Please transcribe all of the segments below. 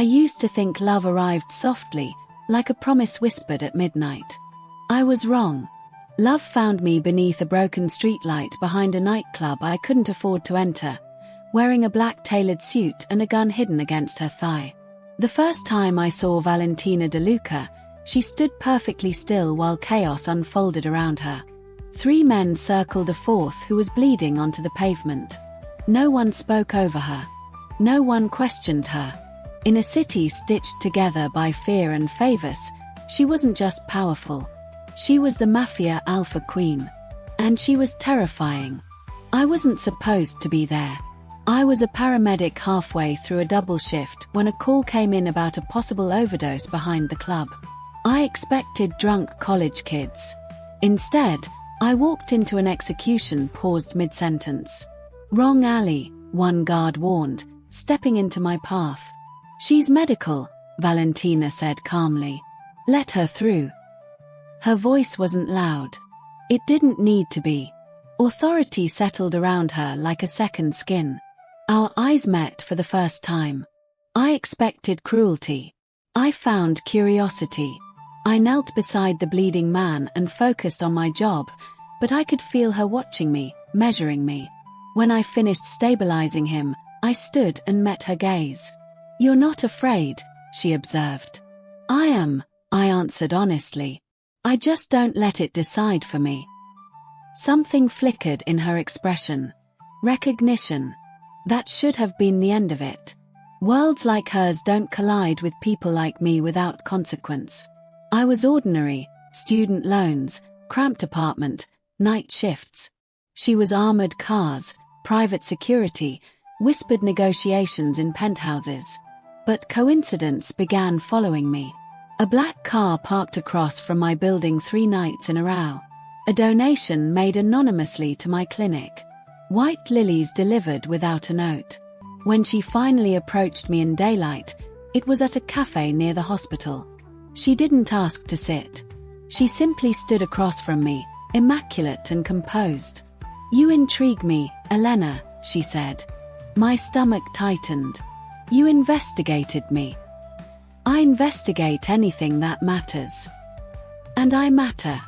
used to think love arrived softly, like a promise whispered at midnight. I was wrong. Love found me beneath a broken streetlight behind a nightclub I couldn't afford to enter, wearing a black tailored suit and a gun hidden against her thigh. The first time I saw Valentina De Luca, she stood perfectly still while chaos unfolded around her. 3 men circled a fourth who was bleeding onto the pavement. No one spoke over her. No one questioned her. In a city stitched together by fear and favors, she wasn't just powerful. She was the Mafia alpha queen. And she was terrifying. I wasn't supposed to be there. I was a paramedic halfway through a double shift when a call came in about a possible overdose behind the club. I expected drunk college kids. Instead, I walked into an execution paused mid-sentence. "Wrong alley," one guard warned, stepping into my path. "She's medical," Valentina said calmly. "Let her through." Her voice wasn't loud. It didn't need to be. Authority settled around her like a second skin. Our eyes met for the first time. I expected cruelty. I found curiosity. I knelt beside the bleeding man and focused on my job, but I could feel her watching me, measuring me. When I finished stabilizing him, I stood and met her gaze. "You're not afraid," she observed. "I am," I answered honestly. "I just don't let it decide for me." Something flickered in her expression. Recognition. That should have been the end of it. Worlds like hers don't collide with people like me without consequence. I was ordinary, student loans, cramped apartment, night shifts. She was armored cars, private security, whispered negotiations in penthouses. But coincidence began following me. A black car parked across from my building 3 nights in a row. A donation made anonymously to my clinic. White lilies delivered without a note. When she finally approached me in daylight, it was at a cafe near the hospital. She didn't ask to sit. She simply stood across from me, immaculate and composed. "You intrigue me, Elena," she said. My stomach tightened. "You investigated me." "I investigate anything that matters. And I matter."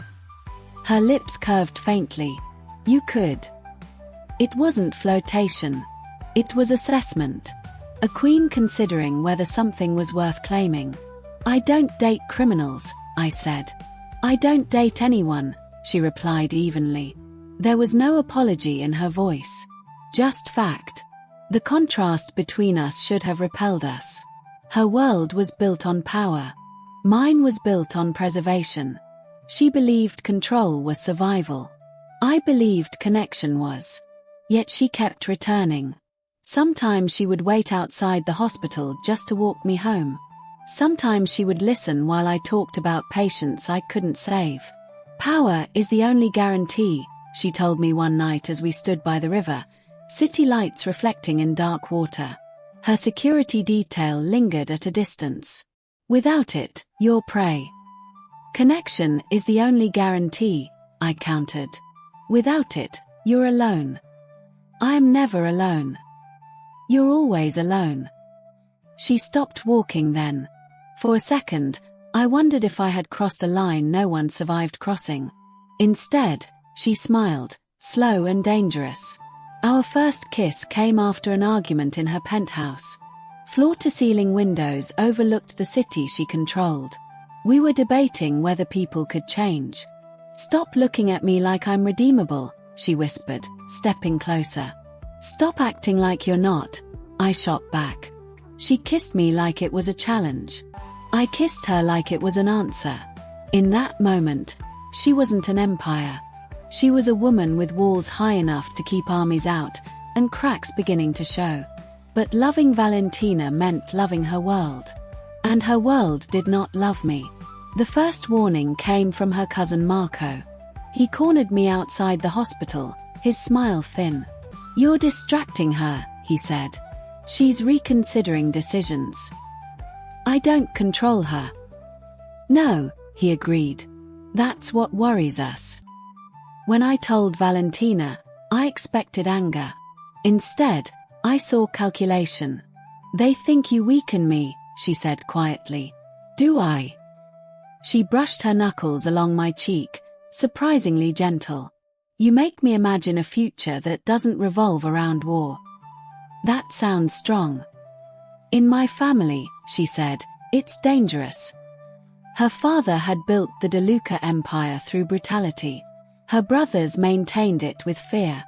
Her lips curved faintly. "You could." It wasn't flirtation. It was assessment. A queen considering whether something was worth claiming. "I don't date criminals," I said. "I don't date anyone," she replied evenly. There was no apology in her voice. Just fact. The contrast between us should have repelled us. Her world was built on power. Mine was built on preservation. She believed control was survival. I believed connection was. Yet she kept returning. Sometimes she would wait outside the hospital just to walk me home. Sometimes she would listen while I talked about patients I couldn't save. "Power is the only guarantee," she told me one night as we stood by the river, city lights reflecting in dark water. Her security detail lingered at a distance. "Without it, you're prey." "Connection is the only guarantee," I countered. "Without it, you're alone." "I am never alone." "You're always alone." She stopped walking then. For a second, I wondered if I had crossed a line no one survived crossing. Instead, she smiled, slow and dangerous. Our first kiss came after an argument in her penthouse. Floor-to-ceiling windows overlooked the city she controlled. We were debating whether people could change. "Stop looking at me like I'm redeemable," she whispered, stepping closer. "Stop acting like you're not," I shot back. She kissed me like it was a challenge. I kissed her like it was an answer. In that moment, she wasn't an empire. She was a woman with walls high enough to keep armies out, and cracks beginning to show. But loving Valentina meant loving her world. And her world did not love me. The first warning came from her cousin Marco. He cornered me outside the hospital, his smile thin. "You're distracting her," he said. "She's reconsidering decisions." "I don't control her." "No," he agreed. "That's what worries us." When I told Valentina, I expected anger. Instead, I saw calculation. "They think you weaken me," she said quietly. Do I? She brushed her knuckles along my cheek, surprisingly gentle. You make me imagine a future that doesn't revolve around war. That sounds strong. In my family, she said, it's dangerous. Her father had built the DeLuca empire through brutality. Her brothers maintained it with fear.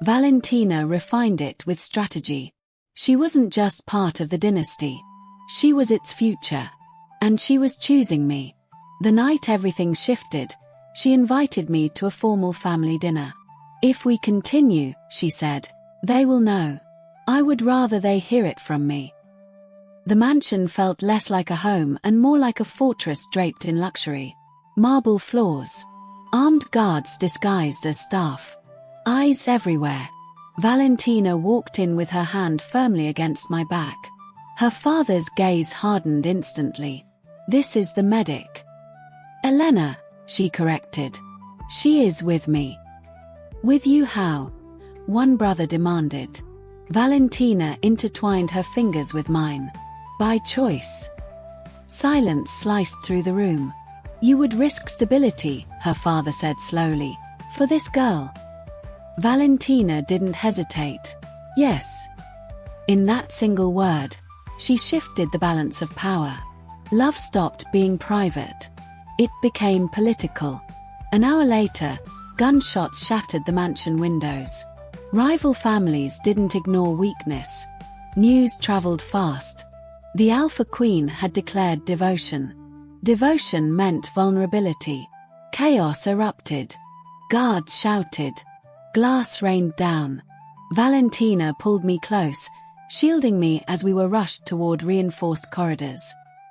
Valentina refined it with strategy. She wasn't just part of the dynasty. She was its future. And she was choosing me. The night everything shifted, she invited me to a formal family dinner. If we continue, she said, they will know. I would rather they hear it from me. The mansion felt less like a home and more like a fortress draped in luxury. Marble floors. Armed guards disguised as staff. Eyes everywhere. Valentina walked in with her hand firmly against my back. Her father's gaze hardened instantly. This is the medic. Elena, she corrected. She is with me. With you how? One brother demanded. Valentina intertwined her fingers with mine. By choice. Silence sliced through the room. You would risk stability, her father said slowly, for this girl. Valentina didn't hesitate. Yes. In that single word, she shifted the balance of power. Love stopped being private. It became political. An hour later, gunshots shattered the mansion windows. Rival families didn't ignore weakness. News traveled fast. The Alpha Queen had declared devotion. Devotion meant vulnerability. Chaos erupted. Guards shouted. Glass rained down. Valentina pulled me close, shielding me as we were rushed toward reinforced corridors.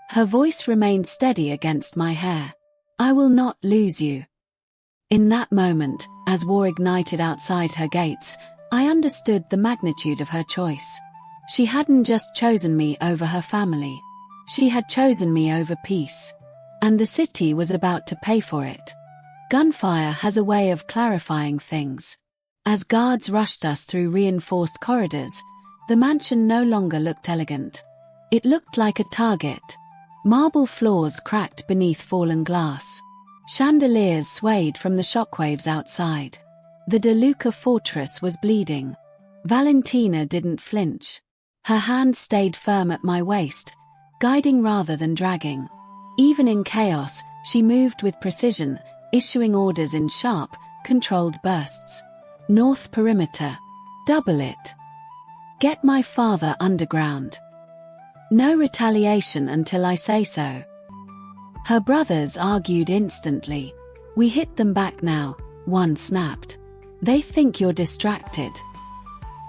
Her voice remained steady against my hair. I will not lose you. In that moment, as war ignited outside her gates, I understood the magnitude of her choice. She hadn't just chosen me over her family. She had chosen me over peace. And the city was about to pay for it. Gunfire has a way of clarifying things. As guards rushed us through reinforced corridors, the mansion no longer looked elegant. It looked like a target. Marble floors cracked beneath fallen glass. Chandeliers swayed from the shockwaves outside. The DeLuca fortress was bleeding. Valentina didn't flinch. Her hand stayed firm at my waist, guiding rather than dragging. Even in chaos, she moved with precision, issuing orders in sharp, controlled bursts. North perimeter. Double it. Get my father underground. No retaliation until I say so. Her brothers argued instantly. We hit them back now, one snapped. They think you're distracted.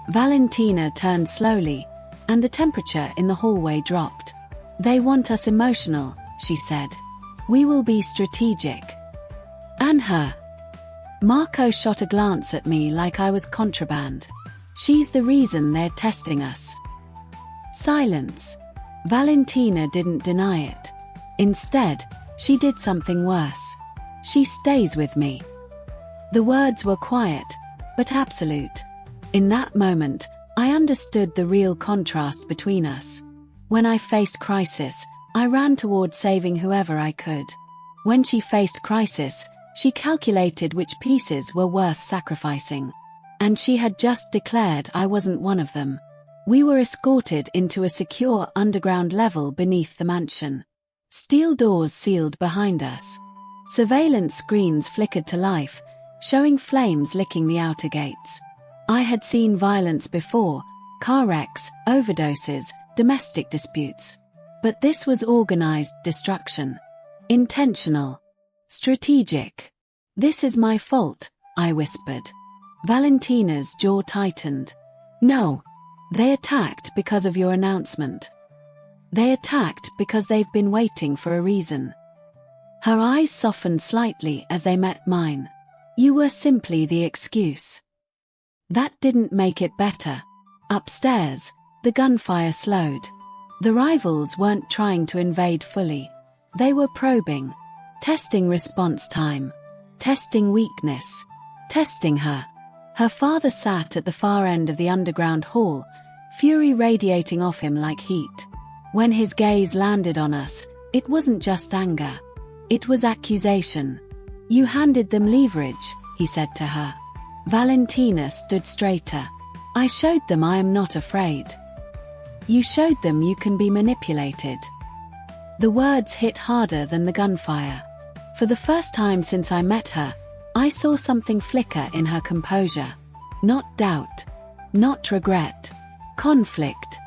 Valentina turned slowly, and the temperature in the hallway dropped. They want us emotional, she said. We will be strategic. And her. Marco shot a glance at me like I was contraband. She's the reason they're testing us. Silence. Valentina didn't deny it. Instead, she did something worse. She stays with me. The words were quiet, but absolute. In that moment, I understood the real contrast between us. When I faced crisis, I ran toward saving whoever I could. When she faced crisis, she calculated which pieces were worth sacrificing. And she had just declared I wasn't one of them. We were escorted into a secure underground level beneath the mansion. Steel doors sealed behind us. Surveillance screens flickered to life, showing flames licking the outer gates. I had seen violence before, car wrecks, overdoses, domestic disputes. But this was organized destruction. Intentional. Strategic. This is my fault, I whispered. Valentina's jaw tightened. No. They attacked because of your announcement. They attacked because they've been waiting for a reason. Her eyes softened slightly as they met mine. You were simply the excuse. That didn't make it better. Upstairs, the gunfire slowed. The rivals weren't trying to invade fully. They were probing. Testing response time. Testing weakness. Testing her. Her father sat at the far end of the underground hall, fury radiating off him like heat. When his gaze landed on us, it wasn't just anger. It was accusation. "You handed them leverage," he said to her. Valentina stood straighter. "I showed them I am not afraid." "You showed them you can be manipulated." The words hit harder than the gunfire. For the first time since I met her, I saw something flicker in her composure. Not doubt. Not regret. Conflict.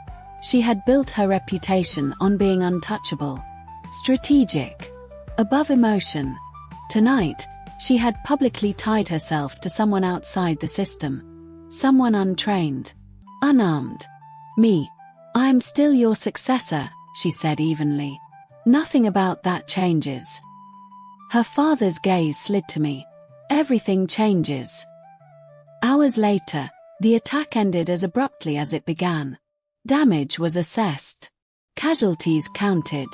She had built her reputation on being untouchable. Strategic. Above emotion. Tonight, she had publicly tied herself to someone outside the system. Someone untrained. Unarmed. "Me. I am still your successor," she said evenly. "Nothing about that changes." Her father's gaze slid to me. "Everything changes." Hours later, the attack ended as abruptly as it began. Damage was assessed. Casualties counted.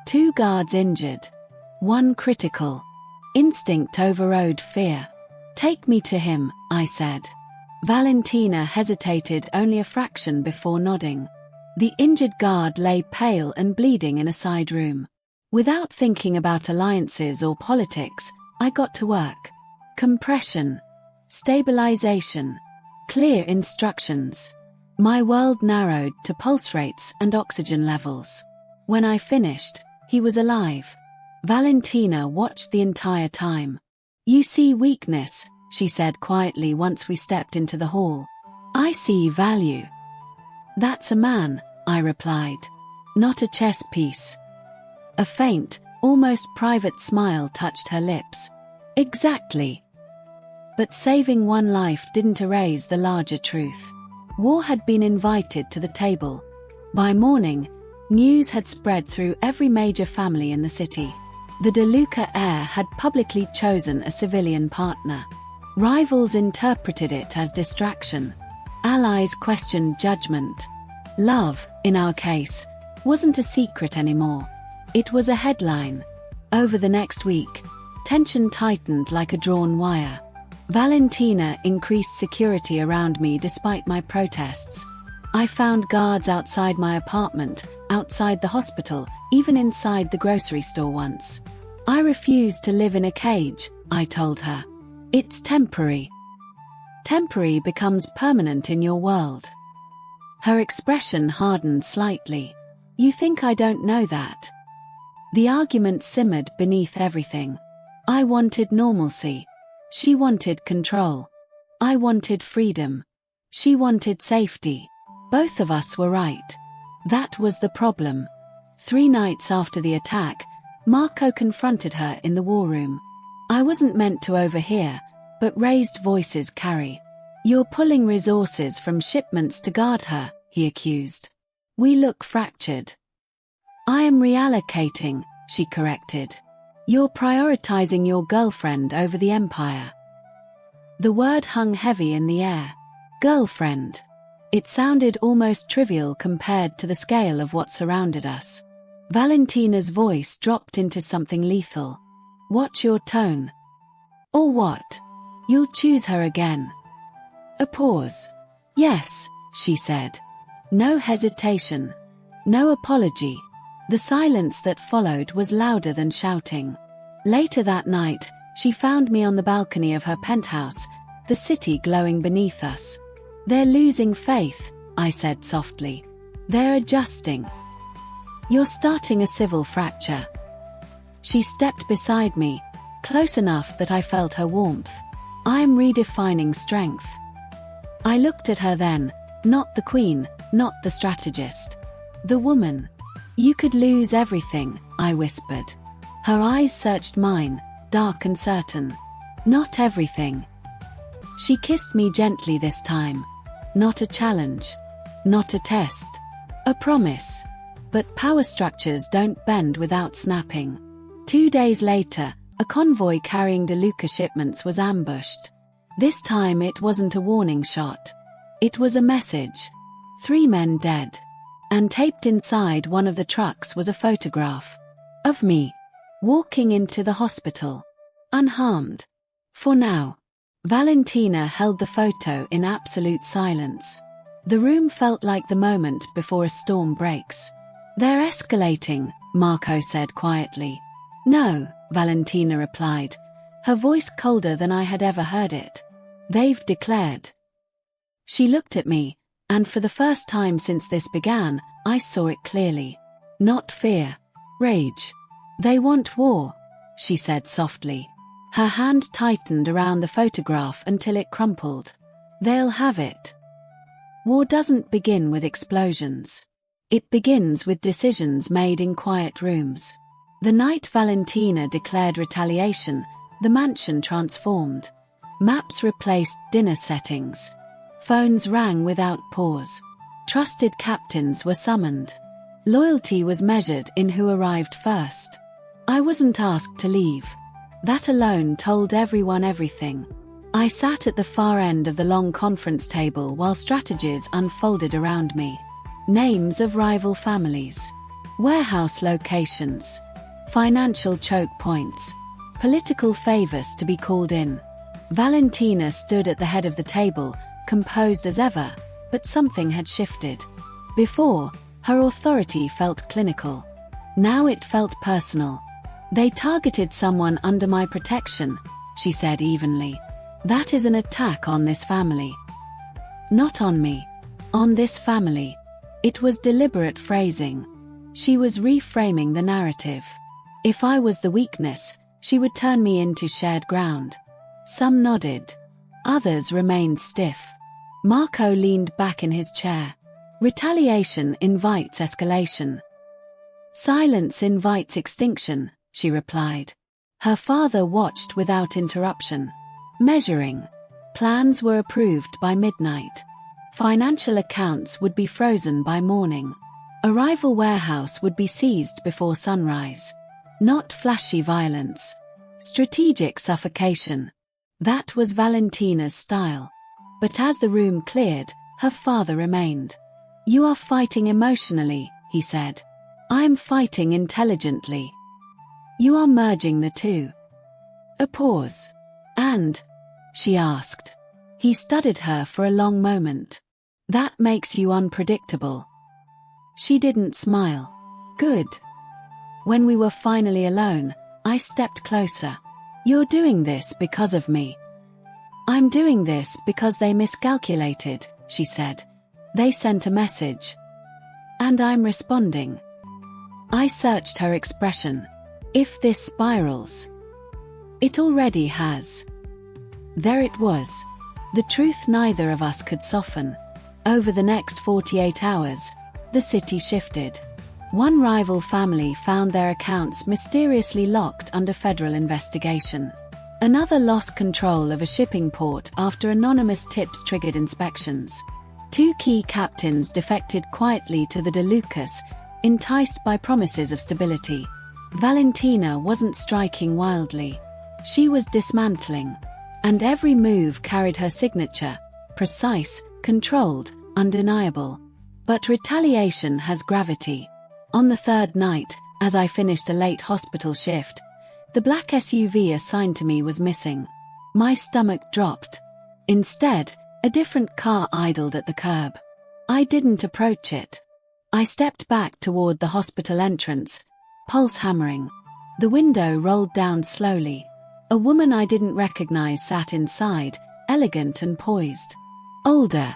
2 guards injured. 1 critical. Instinct overrode fear. "Take me to him," I said. Valentina hesitated only a fraction before nodding. The injured guard lay pale and bleeding in a side room. Without thinking about alliances or politics, I got to work. Compression. Stabilization. Clear instructions. My world narrowed to pulse rates and oxygen levels. When I finished, he was alive. Valentina watched the entire time. "You see weakness," she said quietly once we stepped into the hall. "I see value." "That's a man," I replied. "Not a chess piece." A faint, almost private smile touched her lips. "Exactly." But saving one life didn't erase the larger truth. War had been invited to the table. By morning, news had spread through every major family in the city. The De Luca heir had publicly chosen a civilian partner. Rivals interpreted it as distraction. Allies questioned judgment. Love, in our case, wasn't a secret anymore. It was a headline. Over the next week, tension tightened like a drawn wire. Valentina increased security around me despite my protests. I found guards outside my apartment, outside the hospital, even inside the grocery store once. "I refuse to live in a cage," I told her. "It's temporary." Temporary becomes permanent in your world. Her expression hardened slightly. "You think I don't know that?" The argument simmered beneath everything. I wanted normalcy. She wanted control. I wanted freedom. She wanted safety. Both of us were right. That was the problem. 3 nights after the attack, Marco confronted her in the war room. I wasn't meant to overhear, but raised voices carry. "You're pulling resources from shipments to guard her," he accused. "We look fractured." "I am reallocating," she corrected. "You're prioritizing your girlfriend over the empire." The word hung heavy in the air. Girlfriend. It sounded almost trivial compared to the scale of what surrounded us. Valentina's voice dropped into something lethal. "Watch your tone." "Or what? You'll choose her again." A pause. "Yes," she said. No hesitation. No apology. The silence that followed was louder than shouting. Later that night, she found me on the balcony of her penthouse, the city glowing beneath us. "They're losing faith," I said softly. "They're adjusting. You're starting a civil fracture." She stepped beside me, close enough that I felt her warmth. "I'm redefining strength." I looked at her then, not the queen, not the strategist. The woman. "You could lose everything," I whispered. Her eyes searched mine, dark and certain. "Not everything." She kissed me gently this time. Not a challenge. Not a test. A promise. But power structures don't bend without snapping. 2 days later, a convoy carrying De Luca shipments was ambushed. This time it wasn't a warning shot. It was a message. 3 men dead. And taped inside one of the trucks was a photograph. Of me. Walking into the hospital. Unharmed. For now. Valentina held the photo in absolute silence. The room felt like the moment before a storm breaks. They're escalating, Marco said quietly. No, Valentina replied, her voice colder than I had ever heard it. They've declared. She looked at me, and for the first time since this began, I saw it clearly. Not fear. Rage. They want war, she said softly. Her hand tightened around the photograph until it crumpled. They'll have it. War doesn't begin with explosions. It begins with decisions made in quiet rooms. The night Valentina declared retaliation, the mansion transformed. Maps replaced dinner settings. Phones rang without pause. Trusted captains were summoned. Loyalty was measured in who arrived first. I wasn't asked to leave. That alone told everyone everything. I sat at the far end of the long conference table while strategies unfolded around me. Names of rival families. Warehouse locations. Financial choke points. Political favors to be called in. Valentina stood at the head of the table, composed as ever, but something had shifted. Before, her authority felt clinical. Now it felt personal. They targeted someone under my protection, she said evenly. That is an attack on this family. Not on me. On this family. It was deliberate phrasing. She was reframing the narrative. If I was the weakness, she would turn me into shared ground. Some nodded. Others remained stiff. Marco leaned back in his chair. Retaliation invites escalation. Silence invites extinction, she replied. Her father watched without interruption. Measuring. Plans were approved by midnight. Financial accounts would be frozen by morning. A rival warehouse would be seized before sunrise. Not flashy violence. Strategic suffocation. That was Valentina's style. But as the room cleared, her father remained. You are fighting emotionally, he said. I am fighting intelligently. You are merging the two. A pause. And? She asked. He studied her for a long moment. That makes you unpredictable. She didn't smile. Good. When we were finally alone, I stepped closer. You're doing this because of me. I'm doing this because they miscalculated, she said. They sent a message. And I'm responding. I searched her expression. If this spirals. It already has. There it was. The truth neither of us could soften. Over the next 48 hours, the city shifted. One rival family found their accounts mysteriously locked under federal investigation. Another lost control of a shipping port after anonymous tips triggered inspections. Two key captains defected quietly to the DeLucas, enticed by promises of stability. Valentina wasn't striking wildly. She was dismantling. And every move carried her signature, precise, controlled, undeniable. But retaliation has gravity. On the third night, as I finished a late hospital shift, the black SUV assigned to me was missing. My stomach dropped. Instead, a different car idled at the curb. I didn't approach it. I stepped back toward the hospital entrance, pulse hammering. The window rolled down slowly. A woman I didn't recognize sat inside, elegant and poised. Older.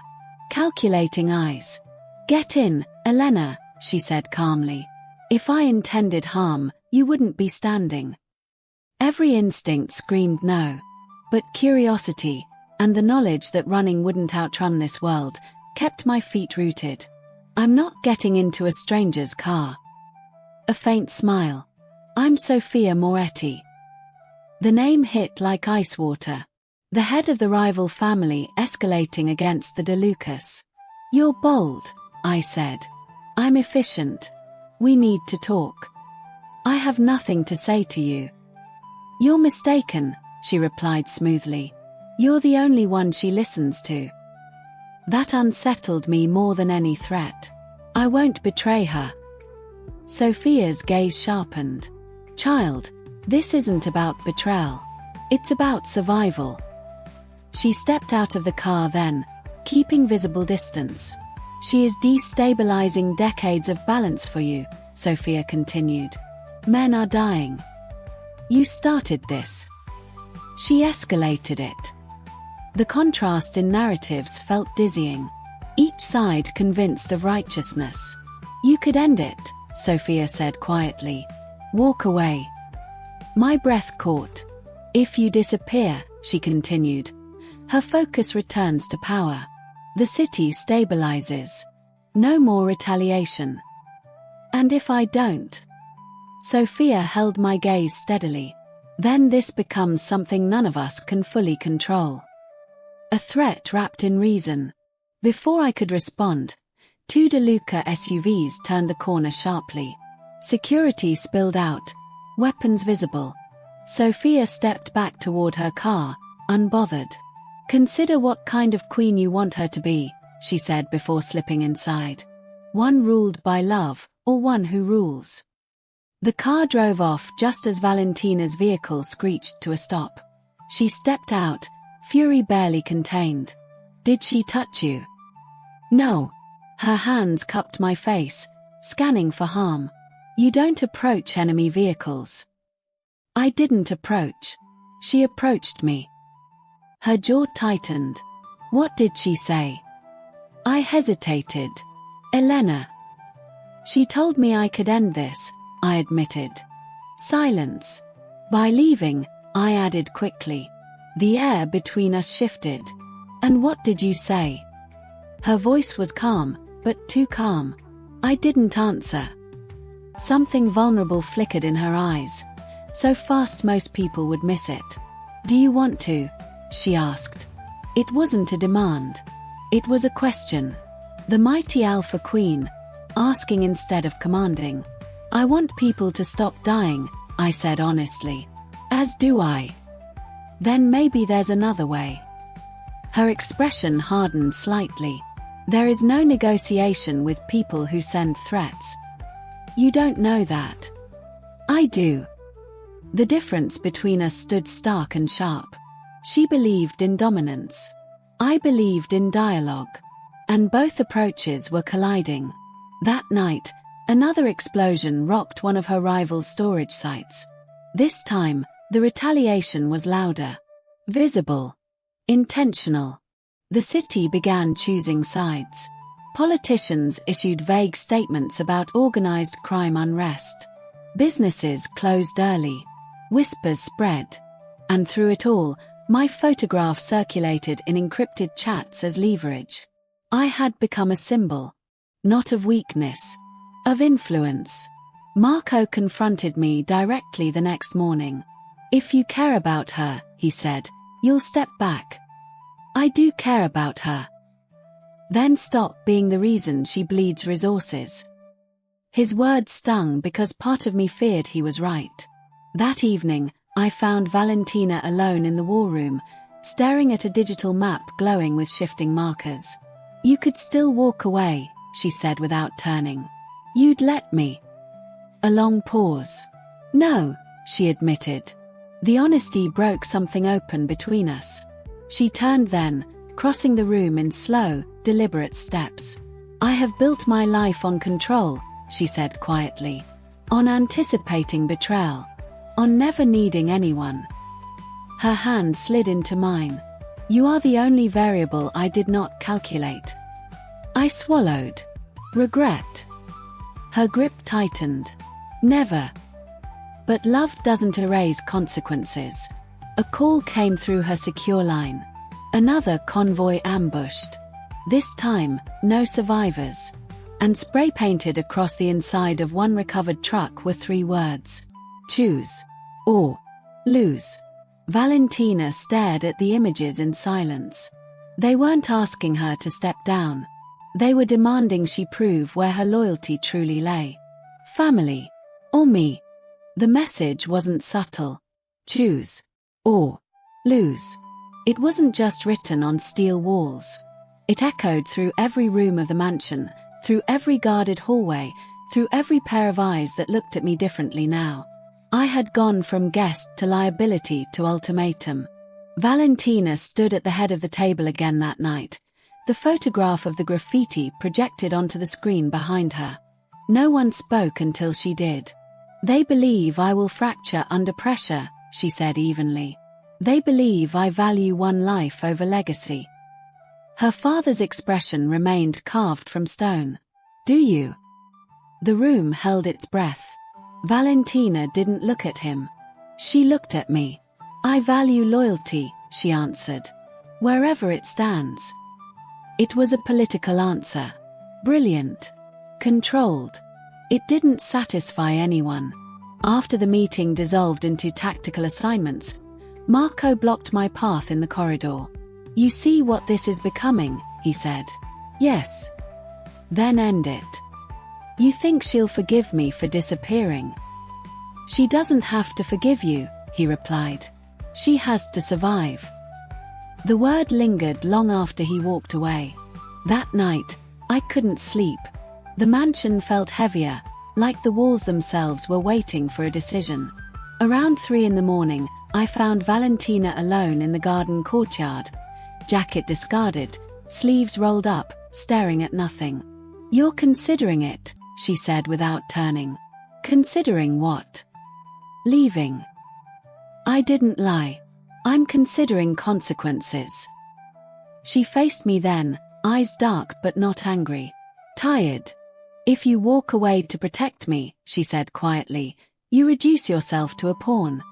Calculating eyes. Get in, Elena, she said calmly. If I intended harm, you wouldn't be standing. Every instinct screamed no. But curiosity, and the knowledge that running wouldn't outrun this world, kept my feet rooted. I'm not getting into a stranger's car. A faint smile. I'm Sophia Moretti. The name hit like ice water. The head of the rival family escalating against the DeLucas. You're bold, I said. I'm efficient. We need to talk. I have nothing to say to you. You're mistaken, she replied smoothly. You're the only one she listens to. That unsettled me more than any threat. I won't betray her. Sophia's gaze sharpened. Child, this isn't about betrayal. It's about survival. She stepped out of the car then, keeping visible distance. She is destabilizing decades of balance for you, Sophia continued. Men are dying. You started this. She escalated it. The contrast in narratives felt dizzying. Each side convinced of righteousness. You could end it, Sophia said quietly. Walk away. My breath caught. If you disappear, she continued. Her focus returns to power. The city stabilizes. No more retaliation. And if I don't? Sophia held my gaze steadily. Then this becomes something none of us can fully control. A threat wrapped in reason. Before I could respond, 2 DeLuca SUVs turned the corner sharply. Security spilled out, weapons visible. Sophia stepped back toward her car, unbothered. Consider what kind of queen you want her to be, she said before slipping inside. One ruled by love, or one who rules. The car drove off just as Valentina's vehicle screeched to a stop. She stepped out, fury barely contained. Did she touch you? No. Her hands cupped my face, scanning for harm. You don't approach enemy vehicles. I didn't approach. She approached me. Her jaw tightened. What did she say? I hesitated. Elena. She told me I could end this, I admitted. Silence. By leaving, I added quickly. The air between us shifted. And what did you say? Her voice was calm, but too calm. I didn't answer. Something vulnerable flickered in her eyes, so fast most people would miss it. Do you want to? She asked. It wasn't a demand. It was a question. The mighty Alpha Queen, asking instead of commanding. I want people to stop dying, I said honestly. As do I. Then maybe there's another way. Her expression hardened slightly. There is no negotiation with people who send threats. You don't know that. I do. The difference between us stood stark and sharp. She believed in dominance. I believed in dialogue. And both approaches were colliding. That night, another explosion rocked one of her rival storage sites. This time, the retaliation was louder. Visible. Intentional. The city began choosing sides. Politicians issued vague statements about organized crime unrest. Businesses closed early. Whispers spread. And through it all, my photograph circulated in encrypted chats as leverage. I had become a symbol. Not of weakness. Of influence. Marco confronted me directly the next morning. If you care about her, he said, you'll step back. I do care about her. Then stop being the reason she bleeds resources. His words stung because part of me feared he was right. That evening, I found Valentina alone in the war room, staring at a digital map glowing with shifting markers. You could still walk away, she said without turning. You'd let me. A long pause. No, she admitted. The honesty broke something open between us. She turned then, crossing the room in slow, deliberate steps. I have built my life on control, she said quietly. On anticipating betrayal. On never needing anyone. Her hand slid into mine. You are the only variable I did not calculate. I swallowed. Regret. Her grip tightened. Never. But love doesn't erase consequences. A call came through her secure line. Another convoy ambushed. This time, no survivors. And spray-painted across the inside of one recovered truck were 3 words. Choose. Or lose. Valentina stared at the images in silence. They weren't asking her to step down. They were demanding she prove where her loyalty truly lay. Family. Or me. The message wasn't subtle. Choose. Or lose. It wasn't just written on steel walls. It echoed through every room of the mansion, through every guarded hallway, through every pair of eyes that looked at me differently now. I had gone from guest to liability to ultimatum. Valentina stood at the head of the table again that night, The photograph of the graffiti projected onto the screen behind her. No one spoke until she did. "They believe I will fracture under pressure," she said evenly. "They believe I value one life over legacy." Her father's expression remained carved from stone. "Do you?" The room held its breath. Valentina didn't look at him. She looked at me. "I value loyalty," she answered. "Wherever it stands." It was a political answer. Brilliant. Controlled. It didn't satisfy anyone. After the meeting dissolved into tactical assignments, Marco blocked my path in the corridor. "You see what this is becoming," he said. "Yes." "Then end it." "You think she'll forgive me for disappearing?" "She doesn't have to forgive you," he replied. "She has to survive." The word lingered long after he walked away. That night, I couldn't sleep. The mansion felt heavier, like the walls themselves were waiting for a decision. Around 3 in the morning, I found Valentina alone in the garden courtyard, jacket discarded, sleeves rolled up, staring at nothing. "You're considering it," she said without turning. "Considering what?" "Leaving." I didn't lie. "I'm considering consequences." She faced me then, eyes dark but not angry. "Tired. If you walk away to protect me," she said quietly, "you reduce yourself to a pawn.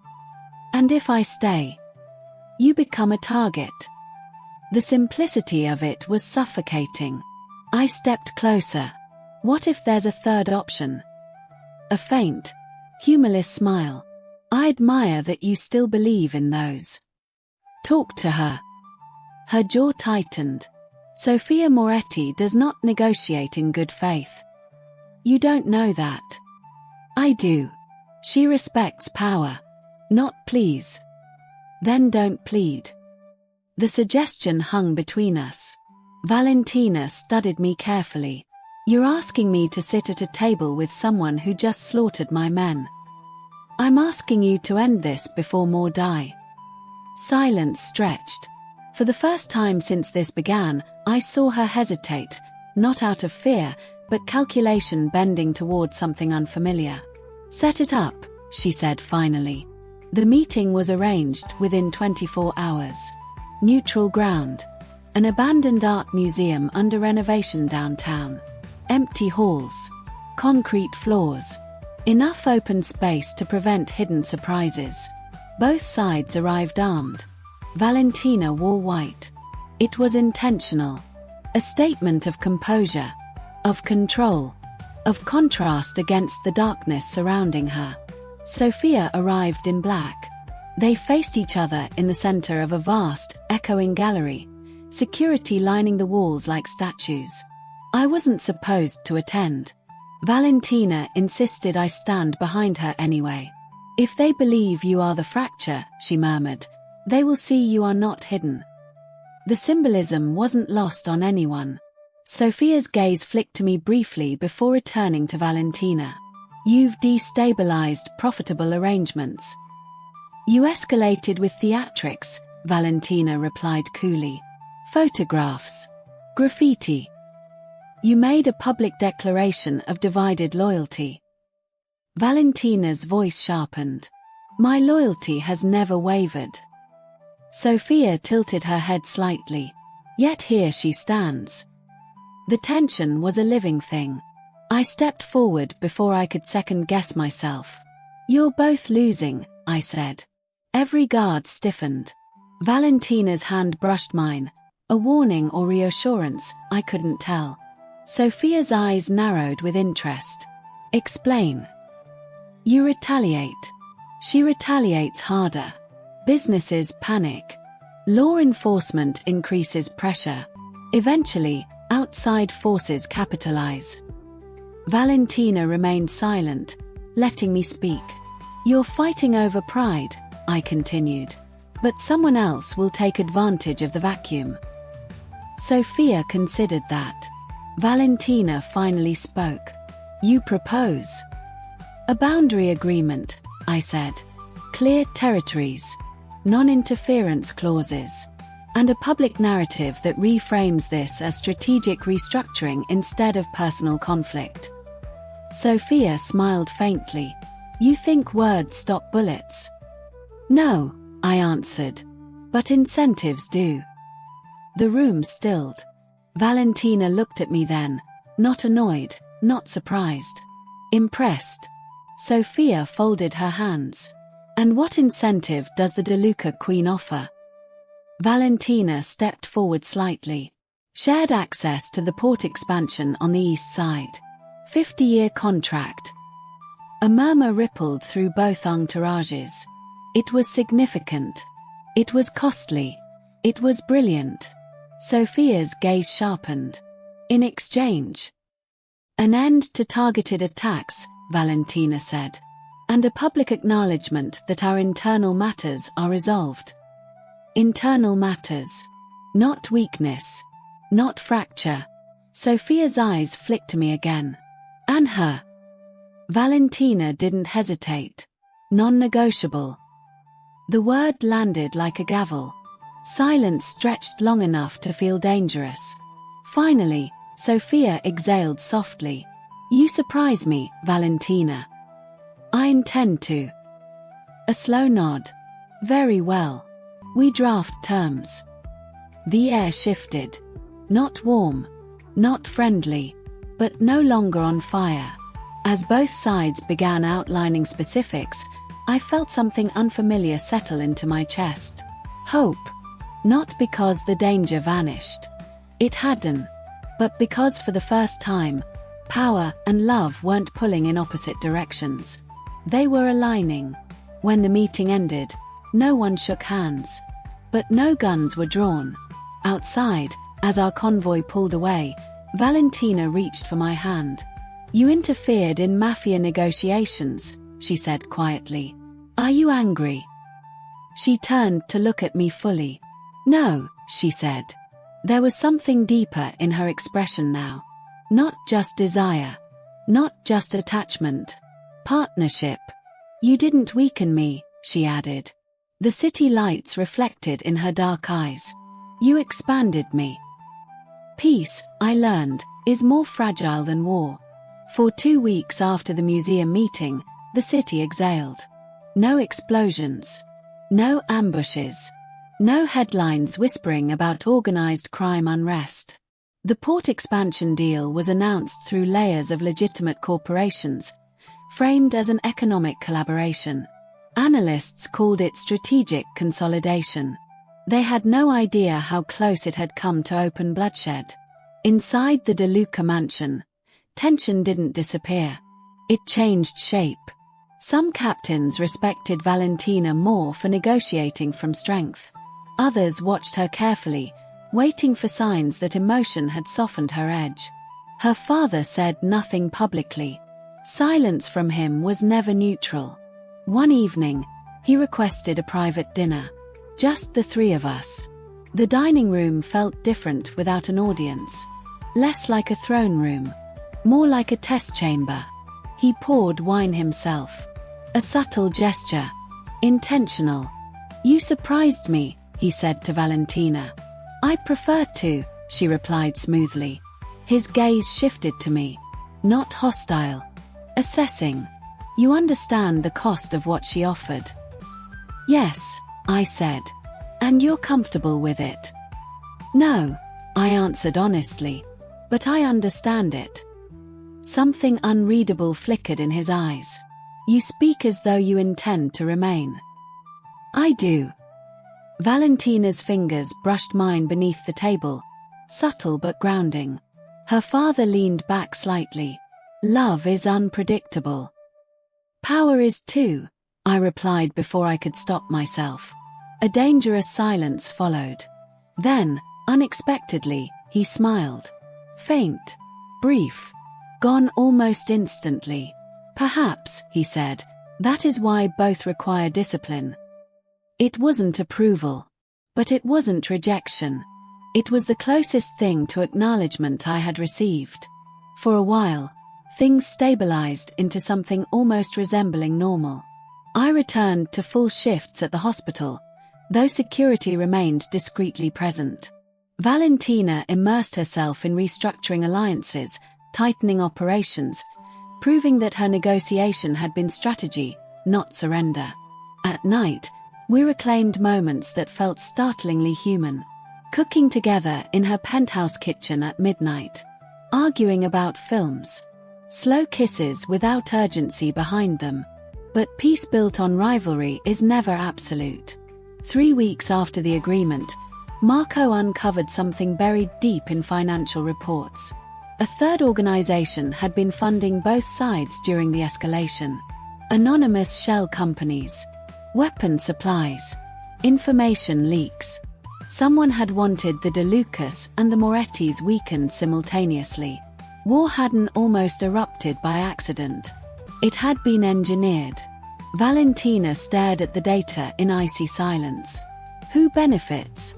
And if I stay, you become a target." The simplicity of it was suffocating. I stepped closer. "What if there's a third option?" A faint, humorless smile. "I admire that you still believe in those." "Talk to her." Her jaw tightened. "Sofia Moretti does not negotiate in good faith." "You don't know that." "I do. She respects power. Not please." "Then don't plead." The suggestion hung between us. Valentina studied me carefully. "You're asking me to sit at a table with someone who just slaughtered my men. I'm asking you to end this before more die." Silence stretched. For the first time since this began, I saw her hesitate, not out of fear, but calculation bending toward something unfamiliar. "Set it up," she said finally. The meeting was arranged within 24 hours. Neutral ground. An abandoned art museum under renovation downtown. Empty halls. Concrete floors. Enough open space to prevent hidden surprises. Both sides arrived armed. Valentina wore white. It was intentional. A statement of composure, of control, of contrast against the darkness surrounding her. Sofia arrived in black. They faced each other in the center of a vast, echoing gallery, security lining the walls like statues. I wasn't supposed to attend. Valentina insisted I stand behind her anyway. "If they believe you are the fracture," she murmured, "they will see you are not hidden." The symbolism wasn't lost on anyone. Sofia's gaze flicked to me briefly before returning to Valentina. "You've destabilized profitable arrangements." "You escalated with theatrics," Valentina replied coolly. "Photographs. Graffiti. You made a public declaration of divided loyalty." Valentina's voice sharpened. "My loyalty has never wavered." Sofia tilted her head slightly. Yet here she stands. The tension was a living thing. I stepped forward before I could second-guess myself. "You're both losing," I said. Every guard stiffened. Valentina's hand brushed mine. A warning or reassurance, I couldn't tell. Sofia's eyes narrowed with interest. "Explain." "You retaliate." She retaliates harder. Businesses panic. Law enforcement increases pressure. Eventually, outside forces capitalize. Valentina remained silent, letting me speak. "You're fighting over pride," I continued. "But someone else will take advantage of the vacuum." Sofia considered that. Valentina finally spoke. "You propose." "A boundary agreement," I said. "Clear territories. Non-interference clauses." and a public narrative that reframes this as strategic restructuring instead of personal conflict. Sophia smiled faintly. You think words stop bullets? No, I answered. But incentives do. The room stilled. Valentina looked at me then, not annoyed, not surprised. Impressed. Sophia folded her hands. And what incentive does the DeLuca Queen offer? Valentina stepped forward slightly. Shared access to the port expansion on the east side. 50-year contract. A murmur rippled through both entourages. It was significant. It was costly. It was brilliant. Sophia's gaze sharpened. In exchange. An end to targeted attacks, Valentina said. And a public acknowledgement that our internal matters are resolved. Internal matters. Not weakness. Not fracture. Sophia's eyes flicked to me again. And her. Valentina didn't hesitate. Non-negotiable. The word landed like a gavel. Silence stretched long enough to feel dangerous. Finally, Sophia exhaled softly. You surprise me, Valentina. I intend to. A slow nod. Very well. We draft terms. The air shifted. Not warm. Not friendly. But no longer on fire. As both sides began outlining specifics, I felt something unfamiliar settle into my chest. Hope. Not because the danger vanished. It hadn't. But because for the first time, power and love weren't pulling in opposite directions. They were aligning. When the meeting ended, no one shook hands. But no guns were drawn. Outside, as our convoy pulled away, Valentina reached for my hand. You interfered in Mafia negotiations, she said quietly. Are you angry? She turned to look at me fully. No, she said. There was something deeper in her expression now. Not just desire. Not just attachment. Partnership. You didn't weaken me, she added. The city lights reflected in her dark eyes. You expanded me. Peace, I learned, is more fragile than war. For 2 weeks after the museum meeting, the city exhaled. No explosions. No ambushes. No headlines whispering about organized crime unrest. The port expansion deal was announced through layers of legitimate corporations, framed as an economic collaboration. Analysts called it strategic consolidation. They had no idea how close it had come to open bloodshed. Inside the DeLuca mansion, tension didn't disappear. It changed shape. Some captains respected Valentina more for negotiating from strength. Others watched her carefully, waiting for signs that emotion had softened her edge. Her father said nothing publicly. Silence from him was never neutral. One evening, he requested a private dinner. Just the three of us. The dining room felt different without an audience. Less like a throne room. More like a test chamber. He poured wine himself. A subtle gesture. Intentional. You surprised me, he said to Valentina. I prefer to, she replied smoothly. His gaze shifted to me. Not hostile. Assessing. You understand the cost of what she offered. Yes, I said. And you're comfortable with it? No, I answered honestly. But I understand it. Something unreadable flickered in his eyes. You speak as though you intend to remain. I do. Valentina's fingers brushed mine beneath the table, subtle but grounding. Her father leaned back slightly. Love is unpredictable. Power is too, I replied before I could stop myself. A dangerous silence followed. Then, unexpectedly, he smiled. Faint. Brief. Gone almost instantly. Perhaps, he said, that is why both require discipline. It wasn't approval. But it wasn't rejection. It was the closest thing to acknowledgement I had received. For a while, things stabilized into something almost resembling normal. I returned to full shifts at the hospital, though security remained discreetly present. Valentina immersed herself in restructuring alliances, tightening operations, proving that her negotiation had been strategy, not surrender. At night, we reclaimed moments that felt startlingly human. Cooking together in her penthouse kitchen at midnight. Arguing about films. Slow kisses without urgency behind them. But peace built on rivalry is never absolute. 3 weeks after the agreement, Marco uncovered something buried deep in financial reports. A third organization had been funding both sides during the escalation. Anonymous shell companies. Weapon supplies. Information leaks. Someone had wanted the De Lucas and the Morettis weakened simultaneously. War hadn't almost erupted by accident. It had been engineered. Valentina stared at the data in icy silence. Who benefits?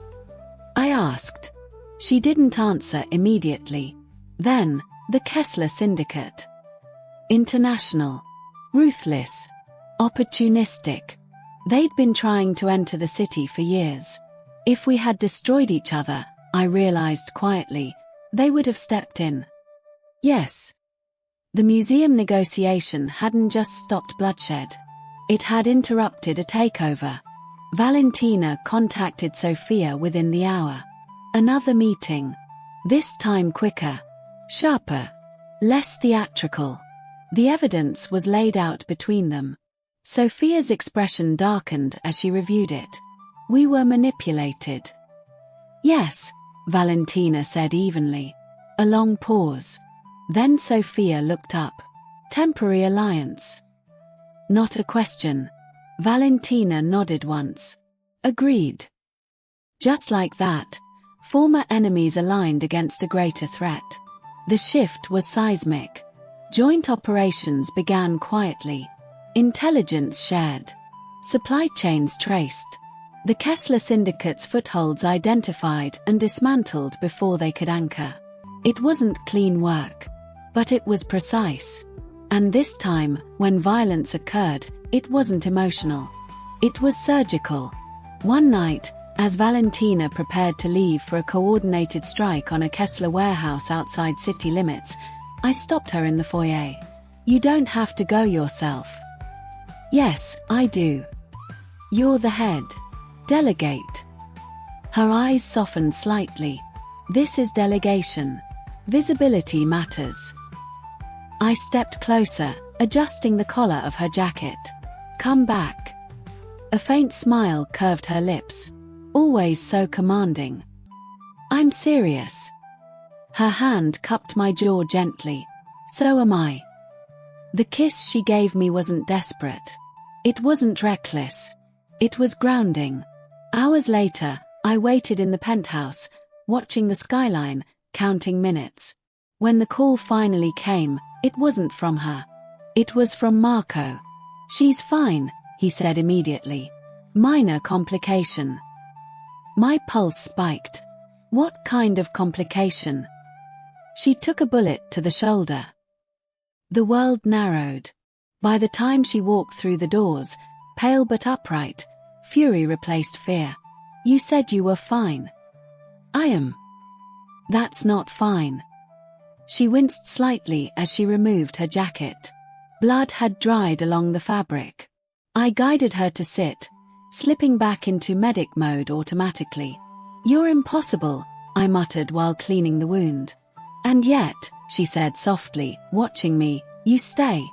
I asked. She didn't answer immediately. Then, the Kessler Syndicate. International. Ruthless. Opportunistic. They'd been trying to enter the city for years. If we had destroyed each other, I realized quietly, they would have stepped in. Yes. The museum negotiation hadn't just stopped bloodshed. It had interrupted a takeover. Valentina contacted Sofia within the hour. Another meeting. This time quicker. Sharper. Less theatrical. The evidence was laid out between them. Sofia's expression darkened as she reviewed it. We were manipulated. Yes, Valentina said evenly. A long pause. Then Sofia looked up. Temporary alliance. Not a question. Valentina nodded once. Agreed. Just like that, former enemies aligned against a greater threat. The shift was seismic. Joint operations began quietly. Intelligence shared. Supply chains traced. The Kessler Syndicate's footholds identified and dismantled before they could anchor. It wasn't clean work. But it was precise. And this time, when violence occurred, it wasn't emotional. It was surgical. One night, as Valentina prepared to leave for a coordinated strike on a Kessler warehouse outside city limits, I stopped her in the foyer. You don't have to go yourself. Yes, I do. You're the head. Delegate. Her eyes softened slightly. This is delegation. Visibility matters. I stepped closer, adjusting the collar of her jacket. Come back. A faint smile curved her lips. Always so commanding. I'm serious. Her hand cupped my jaw gently. So am I. The kiss she gave me wasn't desperate. It wasn't reckless. It was grounding. Hours later, I waited in the penthouse, watching the skyline, counting minutes. When the call finally came, it wasn't from her. It was from Marco. She's fine, he said immediately. Minor complication. My pulse spiked. What kind of complication? She took a bullet to the shoulder. The world narrowed. By the time she walked through the doors, pale but upright, fury replaced fear. You said you were fine. I am. That's not fine. She winced slightly as she removed her jacket. Blood had dried along the fabric. I guided her to sit, slipping back into medic mode automatically. You're impossible, I muttered while cleaning the wound. And yet, she said softly, watching me, you stay.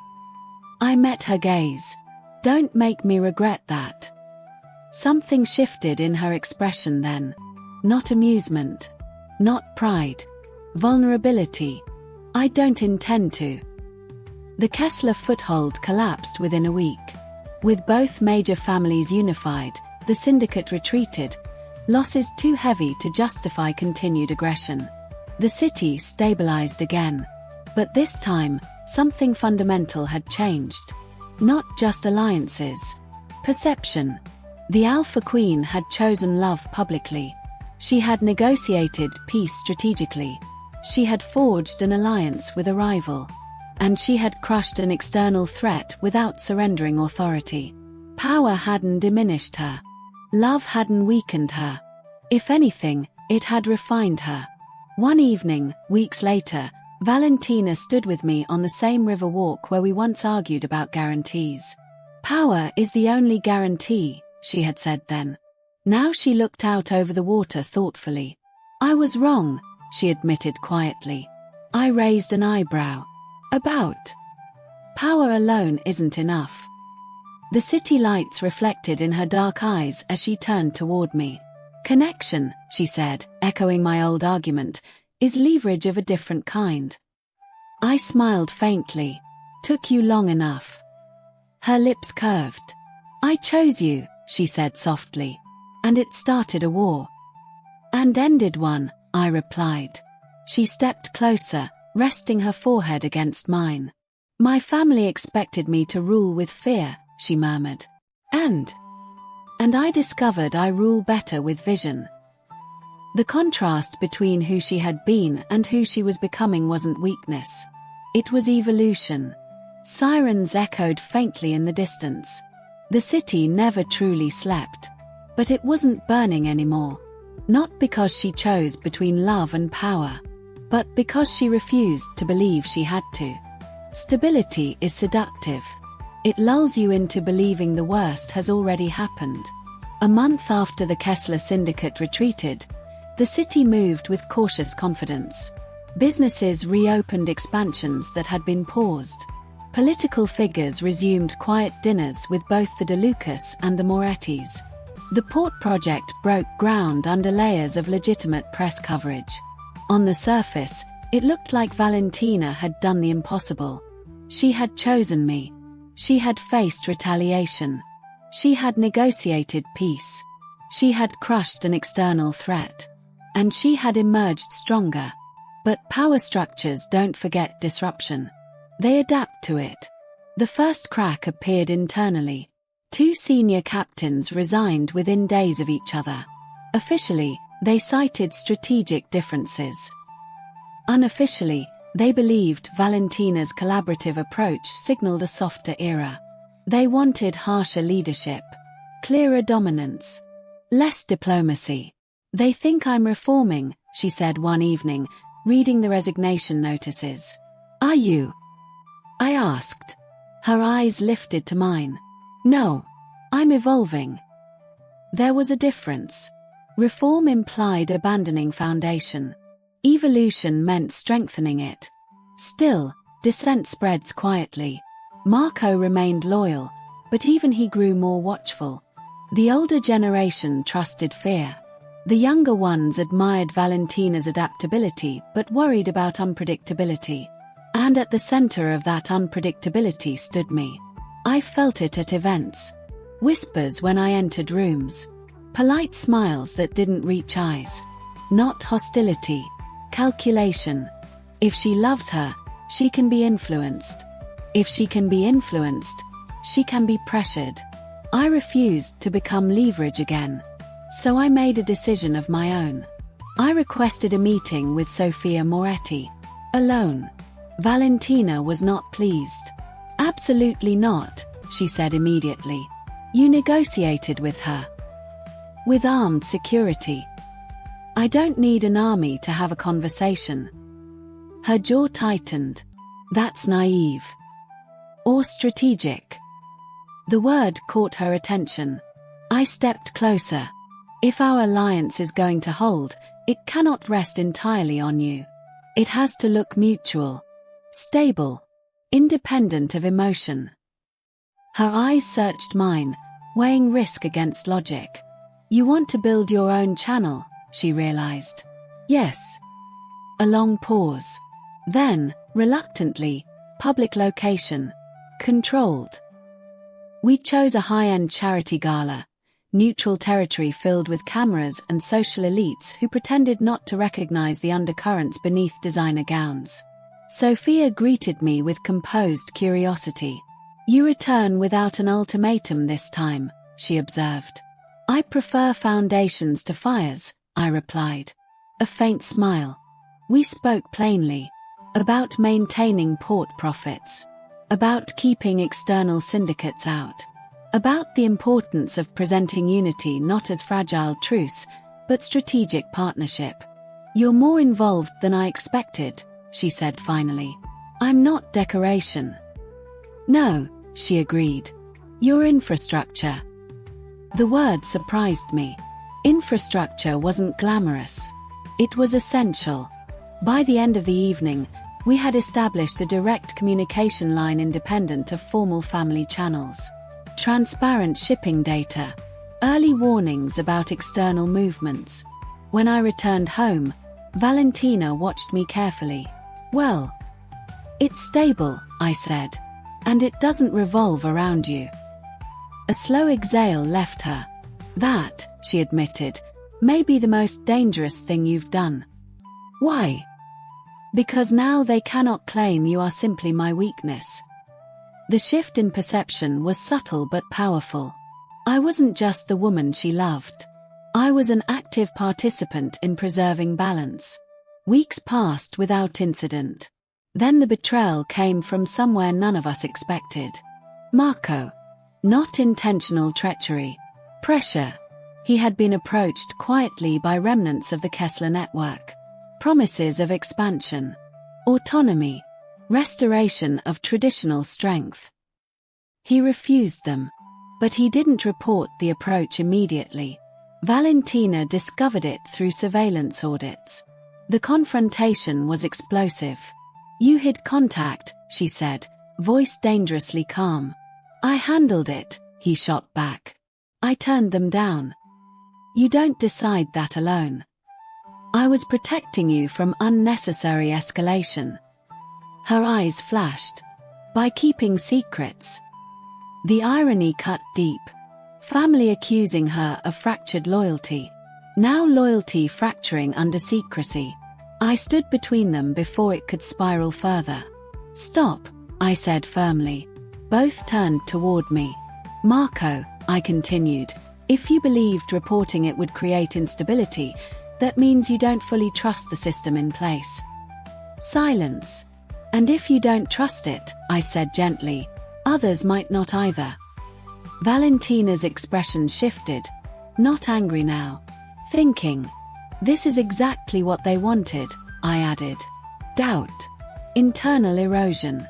I met her gaze. Don't make me regret that. Something shifted in her expression then. Not amusement. Not pride. Vulnerability. I don't intend to. The Kessler foothold collapsed within a week. With both major families unified, the syndicate retreated, losses too heavy to justify continued aggression. The city stabilized again. But this time, something fundamental had changed. Not just alliances. Perception. The Alpha Queen had chosen love publicly. She had negotiated peace strategically. She had forged an alliance with a rival. And she had crushed an external threat without surrendering authority. Power hadn't diminished her. Love hadn't weakened her. If anything, it had refined her. One evening, weeks later, Valentina stood with me on the same river walk where we once argued about guarantees. Power is the only guarantee, she had said then. Now she looked out over the water thoughtfully. I was wrong, she admitted quietly. I raised an eyebrow. About? Power alone isn't enough. The city lights reflected in her dark eyes as she turned toward me. Connection, she said, echoing my old argument, is leverage of a different kind. I smiled faintly. Took you long enough. Her lips curved. I chose you, she said softly. And it started a war. And ended one, I replied. She stepped closer, resting her forehead against mine. My family expected me to rule with fear, she murmured. And I discovered I rule better with vision. The contrast between who she had been and who she was becoming wasn't weakness. It was evolution. Sirens echoed faintly in the distance. The city never truly slept. But it wasn't burning anymore. Not because she chose between love and power, but because she refused to believe she had to. Stability is seductive. It lulls you into believing the worst has already happened. A month after the Kessler Syndicate retreated, the city moved with cautious confidence. Businesses reopened expansions that had been paused. Political figures resumed quiet dinners with both the De Lucas and the Morettis. The port project broke ground under layers of legitimate press coverage. On the surface, it looked like Valentina had done the impossible. She had chosen me. She had faced retaliation. She had negotiated peace. She had crushed an external threat. And she had emerged stronger. But power structures don't forget disruption. They adapt to it. The first crack appeared internally. 2 senior captains resigned within days of each other. Officially, they cited strategic differences. Unofficially, they believed Valentina's collaborative approach signaled a softer era. They wanted harsher leadership, clearer dominance, less diplomacy. They think I'm reforming, she said one evening, reading the resignation notices. Are you? I asked. Her eyes lifted to mine. No, I'm evolving. There was a difference. Reform implied abandoning foundation. Evolution meant strengthening it. Still, dissent spreads quietly. Marco remained loyal, but even he grew more watchful. The older generation trusted fear. The younger ones admired Valentina's adaptability but worried about unpredictability. And at the center of that unpredictability stood me. I felt it at events. Whispers when I entered rooms. Polite smiles that didn't reach eyes. Not hostility. Calculation. If she loves her, she can be influenced. If she can be influenced, she can be pressured. I refused to become leverage again. So I made a decision of my own. I requested a meeting with Sofia Moretti. Alone. Valentina was not pleased. Absolutely not, she said immediately. You negotiated with her. With armed security. I don't need an army to have a conversation. Her jaw tightened. That's naive. Or strategic. The word caught her attention. I stepped closer. If our alliance is going to hold, it cannot rest entirely on you. It has to look mutual. Stable. Independent of emotion. Her eyes searched mine, weighing risk against logic. You want to build your own channel, she realized. Yes. A long pause. Then, reluctantly, public location. Controlled. We chose a high-end charity gala, neutral territory filled with cameras and social elites who pretended not to recognize the undercurrents beneath designer gowns. Sophia greeted me with composed curiosity. You return without an ultimatum this time, she observed. I prefer foundations to fires, I replied. A faint smile. We spoke plainly. About maintaining port profits. About keeping external syndicates out. About the importance of presenting unity not as fragile truce, but strategic partnership. "You're more involved than I expected," she said finally. "I'm not decoration." "No," she agreed. "You're infrastructure." The word surprised me. Infrastructure wasn't glamorous. It was essential. By the end of the evening, we had established a direct communication line independent of formal family channels. Transparent shipping data. Early warnings about external movements. When I returned home, Valentina watched me carefully. "Well, it's stable," I said. "And it doesn't revolve around you." A slow exhale left her. "That," she admitted, "may be the most dangerous thing you've done." "Why?" "Because now they cannot claim you are simply my weakness." The shift in perception was subtle but powerful. I wasn't just the woman she loved. I was an active participant in preserving balance. Weeks passed without incident. Then the betrayal came from somewhere none of us expected. Marco. Not intentional treachery. Pressure. He had been approached quietly by remnants of the Kessler network. Promises of expansion. Autonomy. Restoration of traditional strength. He refused them. But he didn't report the approach immediately. Valentina discovered it through surveillance audits. The confrontation was explosive. "You hid contact," she said, voice dangerously calm. "I handled it," he shot back. "I turned them down." "You don't decide that alone." "I was protecting you from unnecessary escalation." Her eyes flashed. "By keeping secrets." The irony cut deep. Family accusing her of fractured loyalty. Now loyalty fracturing under secrecy. I stood between them before it could spiral further. "Stop," I said firmly. Both turned toward me. "Marco," I continued, "if you believed reporting it would create instability, that means you don't fully trust the system in place." Silence. "And if you don't trust it," I said gently, "others might not either." Valentina's expression shifted. Not angry now. Thinking. "This is exactly what they wanted," I added. Doubt. Internal erosion.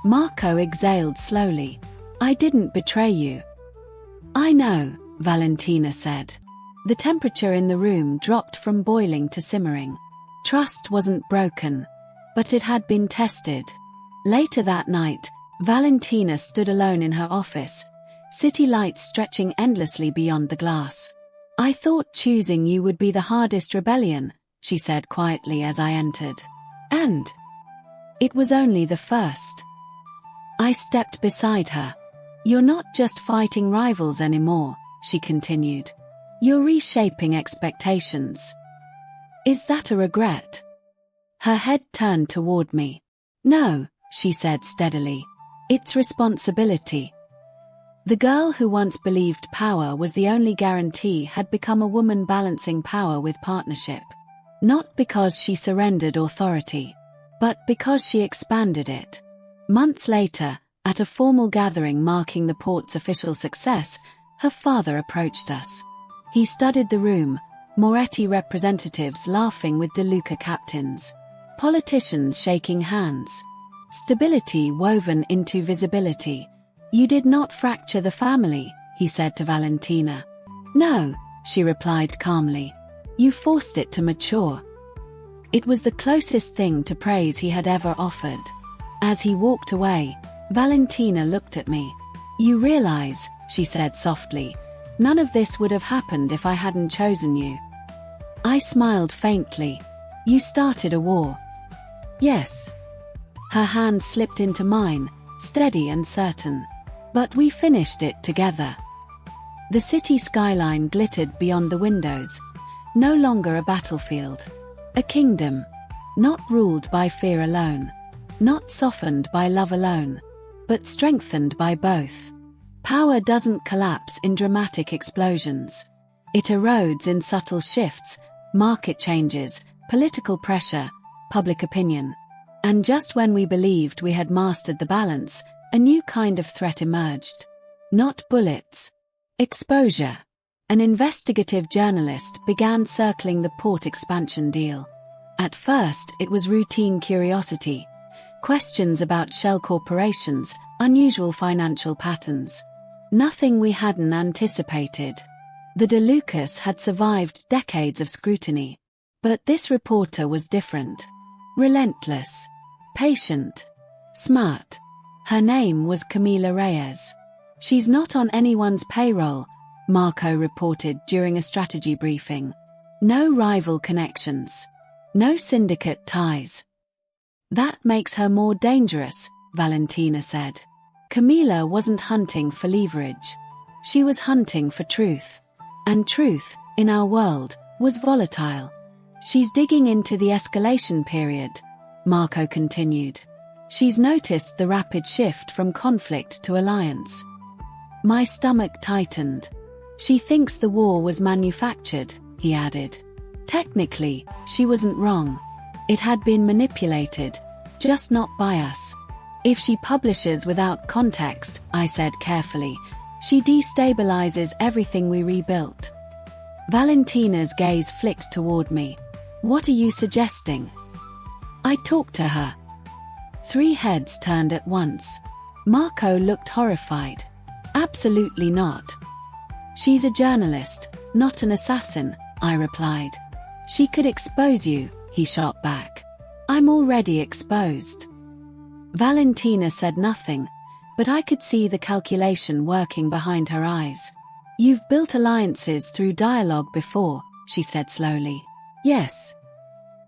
Marco exhaled slowly. "I didn't betray you." "I know," Valentina said. The temperature in the room dropped from boiling to simmering. Trust wasn't broken, but it had been tested. Later that night, Valentina stood alone in her office, city lights stretching endlessly beyond the glass. "I thought choosing you would be the hardest rebellion," she said quietly as I entered. "And it was only the first." I stepped beside her. "You're not just fighting rivals anymore," she continued. "You're reshaping expectations." "Is that a regret?" Her head turned toward me. "No," she said steadily. "It's responsibility." The girl who once believed power was the only guarantee had become a woman balancing power with partnership. Not because she surrendered authority, but because she expanded it. Months later, at a formal gathering marking the port's official success, her father approached us. He studied the room, Moretti representatives laughing with De Luca captains, politicians shaking hands. Stability woven into visibility. "You did not fracture the family," he said to Valentina. "No," she replied calmly. "You forced it to mature." It was the closest thing to praise he had ever offered. As he walked away, Valentina looked at me. "You realize," she said softly, "none of this would have happened if I hadn't chosen you." I smiled faintly. "You started a war." "Yes." Her hand slipped into mine, steady and certain. "But we finished it together." The city skyline glittered beyond the windows. No longer a battlefield. A kingdom. Not ruled by fear alone. Not softened by love alone. But strengthened by both. Power doesn't collapse in dramatic explosions. It erodes in subtle shifts, market changes, political pressure, public opinion. And just when we believed we had mastered the balance, a new kind of threat emerged. Not bullets. Exposure. An investigative journalist began circling the port expansion deal. At first, it was routine curiosity. Questions about shell corporations, unusual financial patterns. Nothing we hadn't anticipated. The DeLucas had survived decades of scrutiny. But this reporter was different. Relentless. Patient. Smart. Her name was Camila Reyes. She's not on anyone's payroll, Marco reported during a strategy briefing. No rival connections. No syndicate ties. That makes her more dangerous, Valentina said. Camila wasn't hunting for leverage. She was hunting for truth. And truth, in our world, was volatile. She's digging into the escalation period, Marco continued. She's noticed the rapid shift from conflict to alliance. My stomach tightened. She thinks the war was manufactured, he added. Technically, she wasn't wrong. It had been manipulated, just not by us. If she publishes without context, I said carefully, she destabilizes everything we rebuilt. Valentina's gaze flicked toward me. What are you suggesting? I talked to her. 3 heads turned at once. Marco looked horrified. Absolutely not. She's a journalist, not an assassin, I replied. She could expose you, he shot back. I'm already exposed. Valentina said nothing, but I could see the calculation working behind her eyes. You've built alliances through dialogue before, she said slowly. Yes.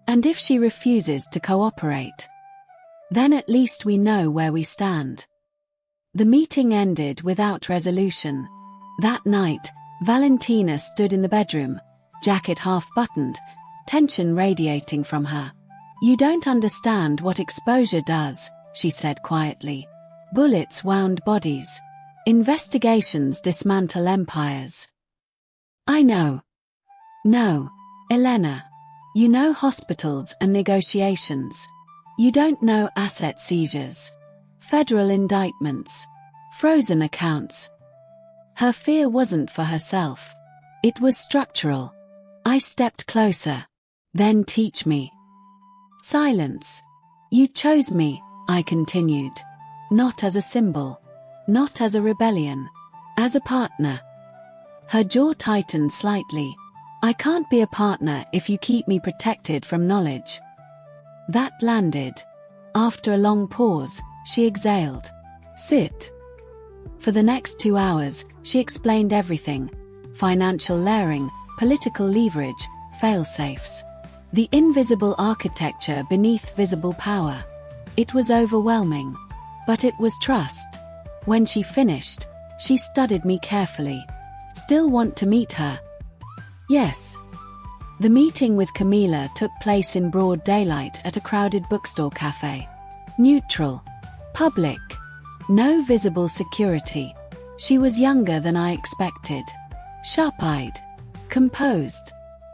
And if she refuses to cooperate? Then at least we know where we stand. The meeting ended without resolution. That night, Valentina stood in the bedroom, jacket half-buttoned, tension radiating from her. You don't understand what exposure does, she said quietly. Bullets wound bodies. Investigations dismantle empires. I know. No, Elena. You know hospitals and negotiations. You don't know asset seizures. Federal indictments. Frozen accounts. Her fear wasn't for herself. It was structural. I stepped closer. Then teach me. Silence. You chose me, I continued. Not as a symbol. Not as a rebellion. As a partner. Her jaw tightened slightly. I can't be a partner if you keep me protected from knowledge. That landed. After a long pause, she exhaled. Sit. For the next 2 hours, she explained everything. Financial layering, political leverage, fail-safes. The invisible architecture beneath visible power. It was overwhelming. But it was trust. When she finished, she studied me carefully. Still want to meet her? Yes. The meeting with Camila took place in broad daylight at a crowded bookstore cafe. Neutral. Public. No visible security. She was younger than I expected. Sharp-eyed. Composed.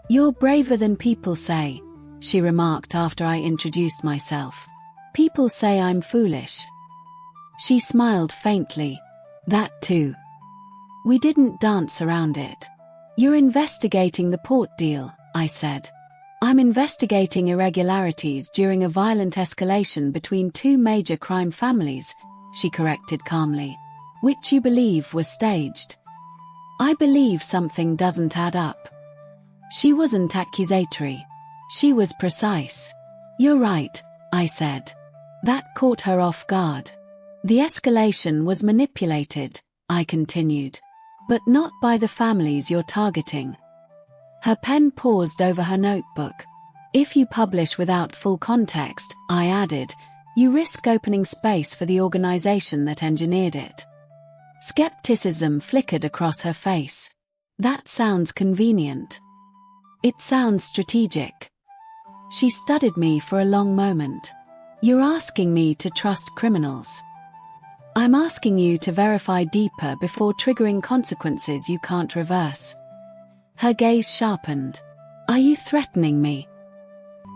You're braver than people say, she remarked after I introduced myself. People say I'm foolish. She smiled faintly. That too. We didn't dance around it. You're investigating the port deal, I said. I'm investigating irregularities during a violent escalation between 2 major crime families, she corrected calmly. Which you believe was staged. I believe something doesn't add up. She wasn't accusatory. She was precise. You're right, I said. That caught her off guard. The escalation was manipulated, I continued. But not by the families you're targeting. Her pen paused over her notebook. If you publish without full context, I added, you risk opening space for the organization that engineered it. Skepticism flickered across her face. That sounds convenient. It sounds strategic. She studied me for a long moment. You're asking me to trust criminals. I'm asking you to verify deeper before triggering consequences you can't reverse. Her gaze sharpened. Are you threatening me?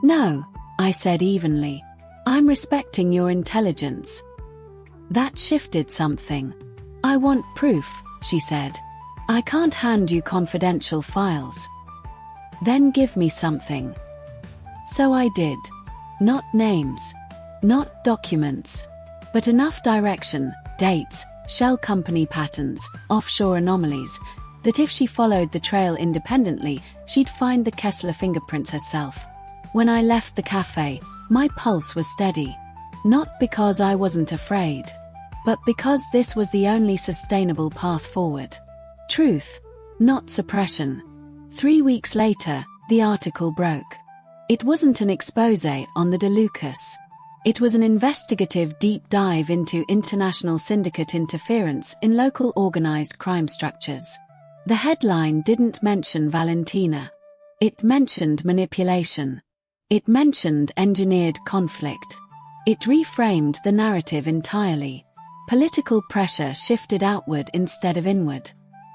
No, I said evenly. I'm respecting your intelligence. That shifted something. I want proof, she said. I can't hand you confidential files. Then give me something. So I did. Not names. Not documents. But enough direction, dates, shell company patterns, offshore anomalies, that if she followed the trail independently, she'd find the Kessler fingerprints herself. When I left the cafe, my pulse was steady. Not because I wasn't afraid, but because this was the only sustainable path forward. Truth, not suppression. 3 weeks later, the article broke. It wasn't an expose on the DeLucas. It was an investigative deep dive into international syndicate interference in local organized crime structures. The headline didn't mention Valentina. It mentioned manipulation. It mentioned engineered conflict. It reframed the narrative entirely. Political pressure shifted outward instead of inward.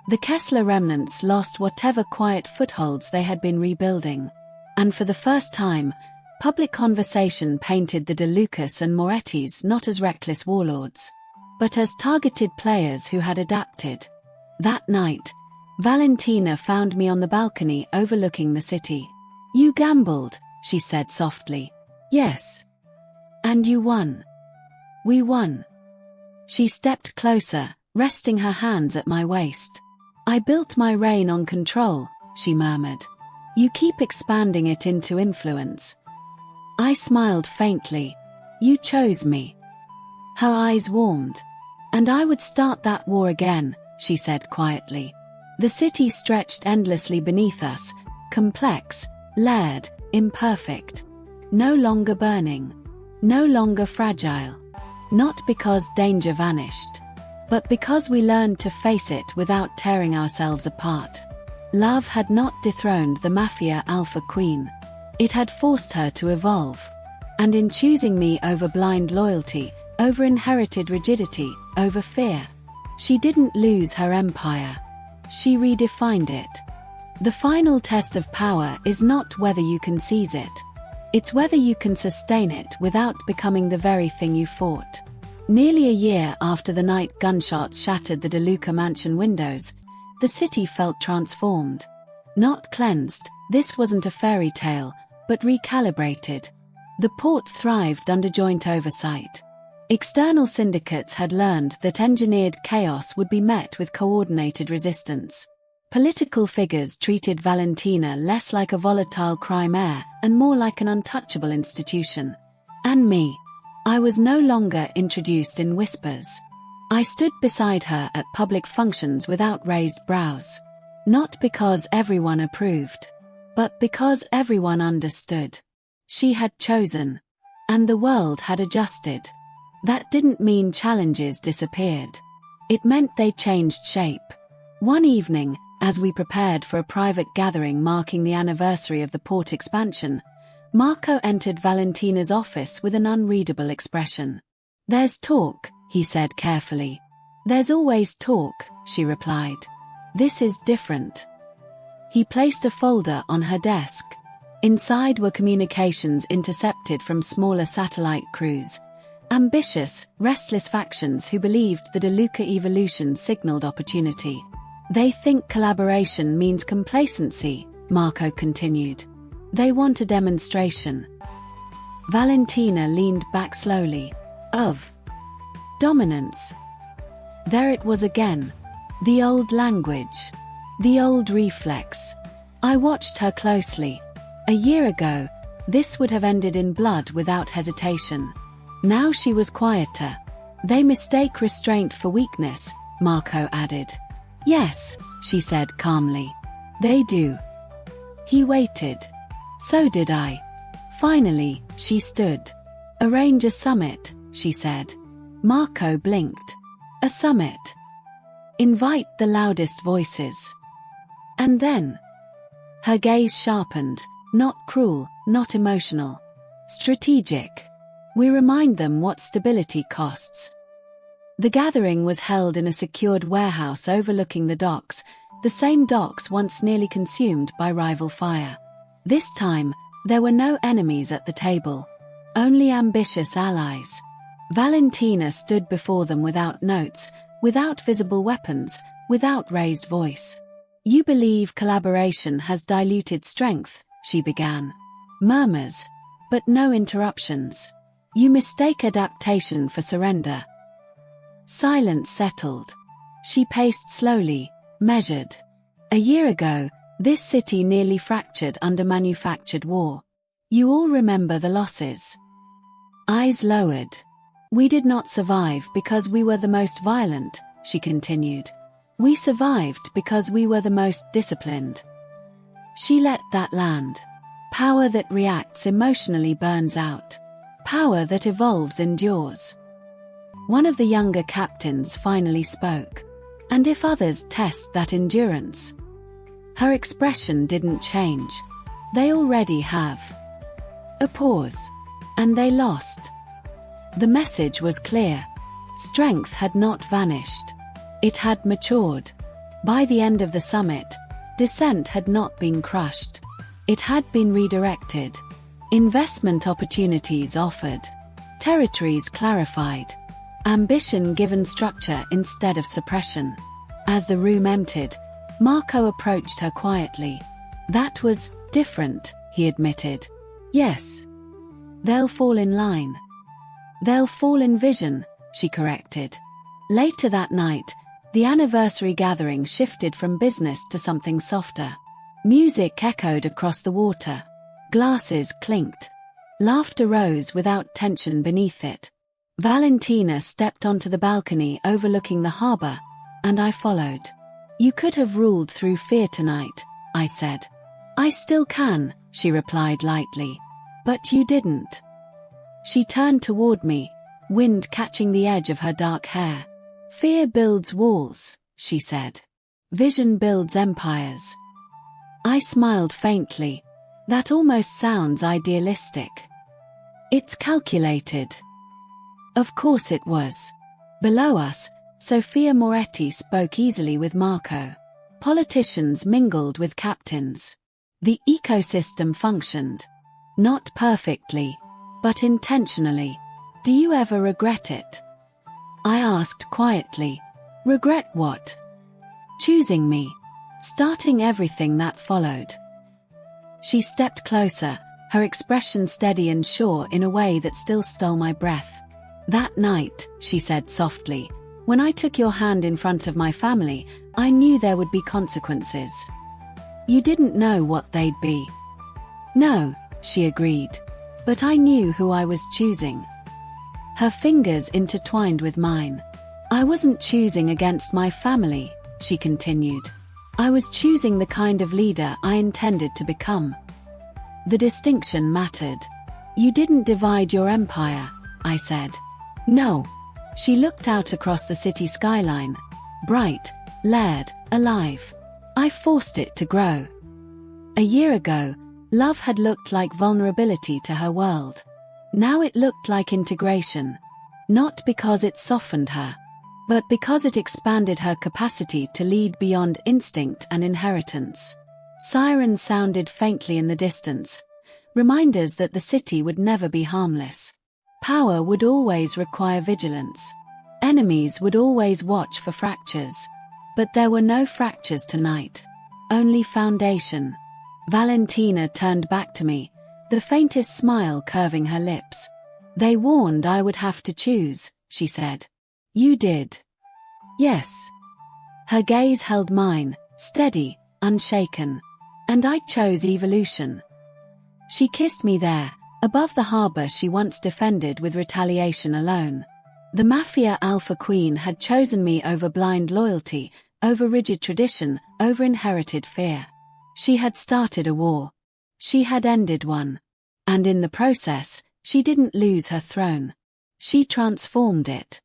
The Kessler remnants lost whatever quiet footholds they had been rebuilding. And for the first time, public conversation painted the DeLucas and Morettis not as reckless warlords, but as targeted players who had adapted. That night, Valentina found me on the balcony overlooking the city. You gambled, she said softly. Yes. And you won. We won. She stepped closer, resting her hands at my waist. I built my reign on control, she murmured. You keep expanding it into influence. I smiled faintly. You chose me. Her eyes warmed. And I would start that war again, she said quietly. The city stretched endlessly beneath us, complex, layered, imperfect. No longer burning. No longer fragile. Not because danger vanished, but because we learned to face it without tearing ourselves apart. Love had not dethroned the Mafia alpha queen. It had forced her to evolve. And in choosing me over blind loyalty, over inherited rigidity, over fear, she didn't lose her empire. She redefined it. The final test of power is not whether you can seize it. It's whether you can sustain it without becoming the very thing you fought. Nearly a year after the night gunshots shattered the DeLuca mansion windows, the city felt transformed. Not cleansed, this wasn't a fairy tale, but recalibrated. The port thrived under joint oversight. External syndicates had learned that engineered chaos would be met with coordinated resistance. Political figures treated Valentina less like a volatile crime heir and more like an untouchable institution. And me. I was no longer introduced in whispers. I stood beside her at public functions without raised brows. Not because everyone approved, but because everyone understood. She had chosen. And the world had adjusted. That didn't mean challenges disappeared. It meant they changed shape. One evening, as we prepared for a private gathering marking the anniversary of the port expansion, Marco entered Valentina's office with an unreadable expression. There's talk, he said carefully. There's always talk, she replied. This is different. He placed a folder on her desk. Inside were communications intercepted from smaller satellite crews. Ambitious, restless factions who believed the DeLuca evolution signaled opportunity. They think collaboration means complacency, Marco continued. They want a demonstration. Valentina leaned back slowly. Of dominance. There it was again. The old language. The old reflex. I watched her closely. A year ago, this would have ended in blood without hesitation. Now she was quieter. They mistake restraint for weakness, Marco added. Yes, she said calmly. They do. He waited. So did I. Finally, she stood. Arrange a summit, she said. Marco blinked. A summit. Invite the loudest voices. And then? Her gaze sharpened, not cruel, not emotional. Strategic. We remind them what stability costs. The gathering was held in a secured warehouse overlooking the docks, the same docks once nearly consumed by rival fire. This time, there were no enemies at the table. Only ambitious allies. Valentina stood before them without notes, without visible weapons, without raised voice. You believe collaboration has diluted strength, she began. Murmurs. But no interruptions. You mistake adaptation for surrender. Silence settled. She paced slowly, measured. A year ago, this city nearly fractured under manufactured war. You all remember the losses. Eyes lowered. We did not survive because we were the most violent, she continued. We survived because we were the most disciplined. She let that land. Power that reacts emotionally burns out. Power that evolves endures. One of the younger captains finally spoke. And if others test that endurance? Her expression didn't change. They already have. A pause. And they lost. The message was clear. Strength had not vanished. It had matured. By the end of the summit, dissent had not been crushed. It had been redirected. Investment opportunities offered. Territories clarified. Ambition given structure instead of suppression. As the room emptied, Marco approached her quietly. That was different, he admitted. Yes. They'll fall in line. They'll fall in vision, she corrected. Later that night, the anniversary gathering shifted from business to something softer. Music echoed across the water. Glasses clinked. Laughter rose without tension beneath it. Valentina stepped onto the balcony overlooking the harbor, and I followed. You could have ruled through fear tonight, I said. I still can, she replied lightly. But you didn't. She turned toward me, wind catching the edge of her dark hair. Fear builds walls, she said. Vision builds empires. I smiled faintly. That almost sounds idealistic. It's calculated. Of course it was. Below us, Sophia Moretti spoke easily with Marco. Politicians mingled with captains. The ecosystem functioned. Not perfectly, but intentionally. Do you ever regret it? I asked quietly. Regret what? Choosing me. Starting everything that followed. She stepped closer, her expression steady and sure in a way that still stole my breath. That night, she said softly, when I took your hand in front of my family, I knew there would be consequences. You didn't know what they'd be. No, she agreed. But I knew who I was choosing. Her fingers intertwined with mine. I wasn't choosing against my family, she continued. I was choosing the kind of leader I intended to become. The distinction mattered. You didn't divide your empire, I said. No. She looked out across the city skyline. Bright, layered, alive. I forced it to grow. A year ago, love had looked like vulnerability to her world. Now it looked like integration. Not because it softened her, but because it expanded her capacity to lead beyond instinct and inheritance. Sirens sounded faintly in the distance, reminders that the city would never be harmless. Power would always require vigilance. Enemies would always watch for fractures. But there were no fractures tonight. Only foundation. Valentina turned back to me, the faintest smile curving her lips. They warned I would have to choose, she said. You did. Yes. Her gaze held mine, steady, unshaken. And I chose evolution. She kissed me there, above the harbor she once defended with retaliation alone. The Mafia Alpha Queen had chosen me over blind loyalty, over rigid tradition, over inherited fear. She had started a war. She had ended one. And in the process, she didn't lose her throne. She transformed it.